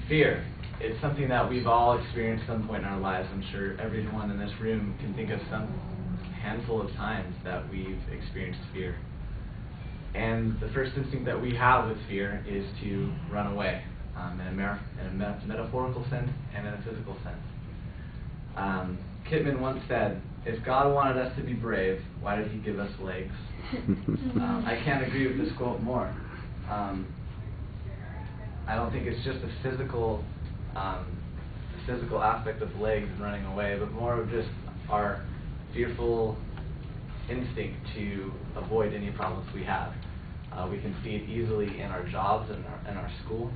Fear. It's something that we've all experienced at some point in our lives. I'm sure everyone in this room can think of some handful of times that we've experienced fear. And the first instinct that we have with fear is to run away, in a metaphorical sense and in a physical sense. Kitman once said, "If God wanted us to be brave, why did he give us legs?" I can't agree with this quote more. I don't think it's just a physical aspect of legs and running away, but more of just our fearful instinct to avoid any problems we have. We can see it easily in our jobs and in our school.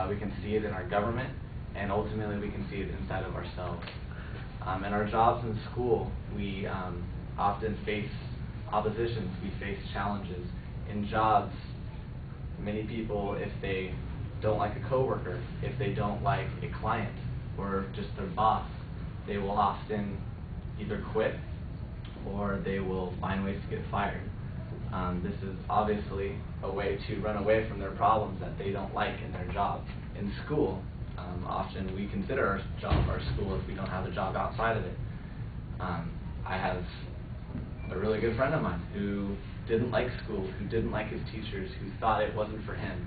We can see it in our government, and ultimately we can see it inside of ourselves. In our jobs and school, we often face oppositions, we face challenges. In jobs, many people, if they don't like a coworker, if they don't like a client or just their boss, they will often either quit or they will find ways to get fired. This is obviously a way to run away from their problems that they don't like in their job. In school, often we consider our job our school if we don't have a job outside of it. I have a really good friend of mine who didn't like school, who didn't like his teachers, who thought it wasn't for him.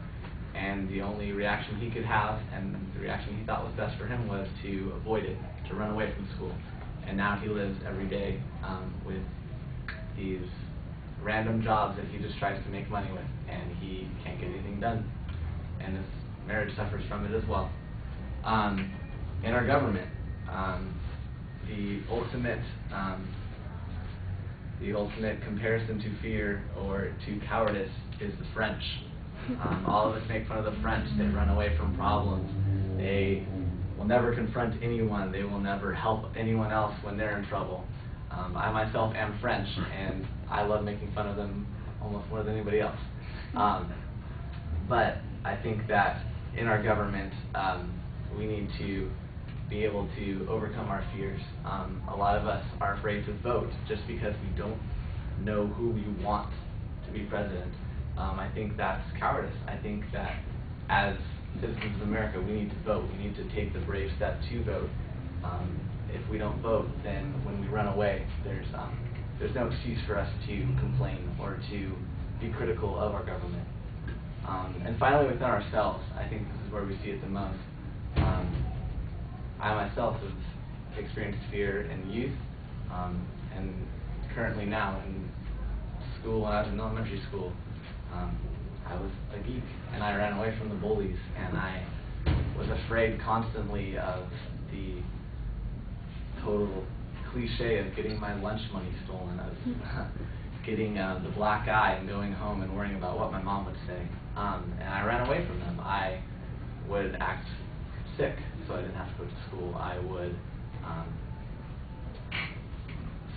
And the only reaction he could have, and the reaction he thought was best for him, was to avoid it, to run away from school. And now he lives every day with these random jobs that he just tries to make money with, and he can't get anything done. And his marriage suffers from it as well. In our government, the ultimate comparison to fear or to cowardice is the French. All of us make fun of the French. They run away from problems. They will never confront anyone. They will never help anyone else when they're in trouble. I myself am French, and I love making fun of them almost more than anybody else. But I think that in our government, we need to be able to overcome our fears. A lot of us are afraid to vote just because we don't know who we want to be president. I think that's cowardice. I think that as citizens of America, we need to vote. We need to take the brave step to vote. If we don't vote, then when we run away, there's no excuse for us to complain or to be critical of our government. And finally, within ourselves, I think this is where we see it the most. I myself have experienced fear in youth, and currently now in school. When I was in elementary school, I was a geek, and I ran away from the bullies, and I was afraid constantly of the total cliche of getting my lunch money stolen, of getting the black eye and going home and worrying about what my mom would say. And I ran away from them. I would act sick so I didn't have to go to school. I would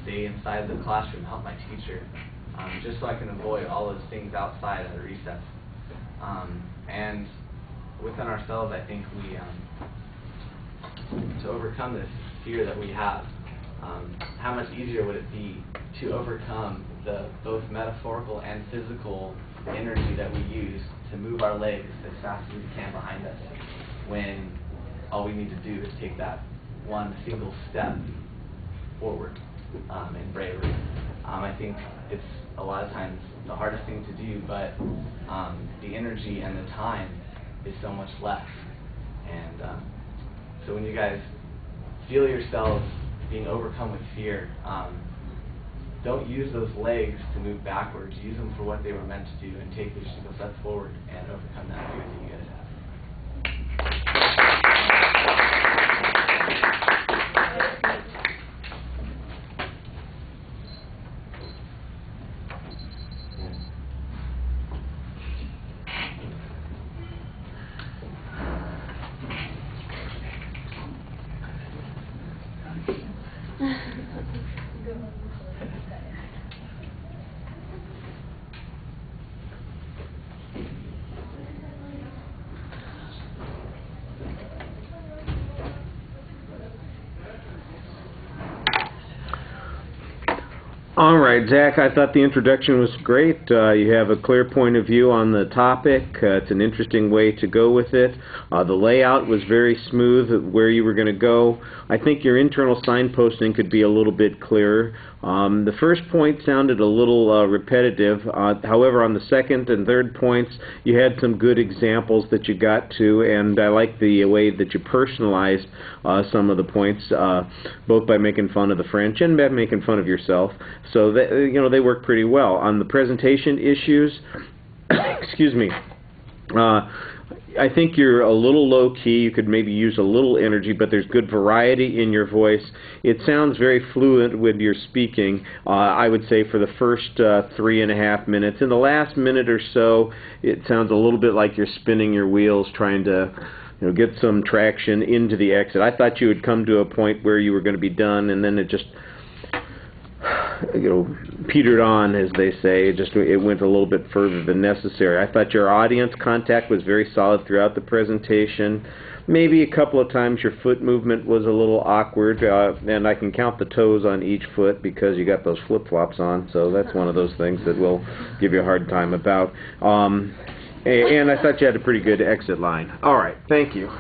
stay inside the classroom, help my teacher, just so I can avoid all those things outside at a recess. And within ourselves, I think we, to overcome this fear that we have, how much easier would it be to overcome the both metaphorical and physical energy that we use to move our legs as fast as we can behind us, when all we need to do is take that one single step forward in bravery. I think it's a lot of times the hardest thing to do, but the energy and the time is so much less. And so when you guys feel yourselves being overcome with fear, don't use those legs to move backwards. Use them for what they were meant to do, and take these single steps forward and overcome that fear that you guys have. All right, Zach, I thought the introduction was great. You have a clear point of view on the topic. It's an interesting way to go with it. The layout was very smooth where you were going to go. I think your internal signposting could be a little bit clearer. The first point sounded a little repetitive. However, on the second and third points, you had some good examples that you got to, and I like the way that you personalized some of the points, both by making fun of the French and by making fun of yourself. So that, they work pretty well. On the presentation issues, excuse me, I think you're a little low-key. You could maybe use a little energy, but there's good variety in your voice. It sounds very fluent when you're speaking, I would say, for the first 3.5 minutes. In the last minute or so, it sounds a little bit like you're spinning your wheels trying to get some traction into the exit. I thought you would come to a point where you were going to be done, and then it just petered on, as they say. It went a little bit further than necessary. I thought your audience contact was very solid throughout the presentation. Maybe a couple of times your foot movement was a little awkward, and I can count the toes on each foot because you got those flip-flops on, so that's one of those things that we'll give you a hard time about. And I thought you had a pretty good exit line. All right, thank you.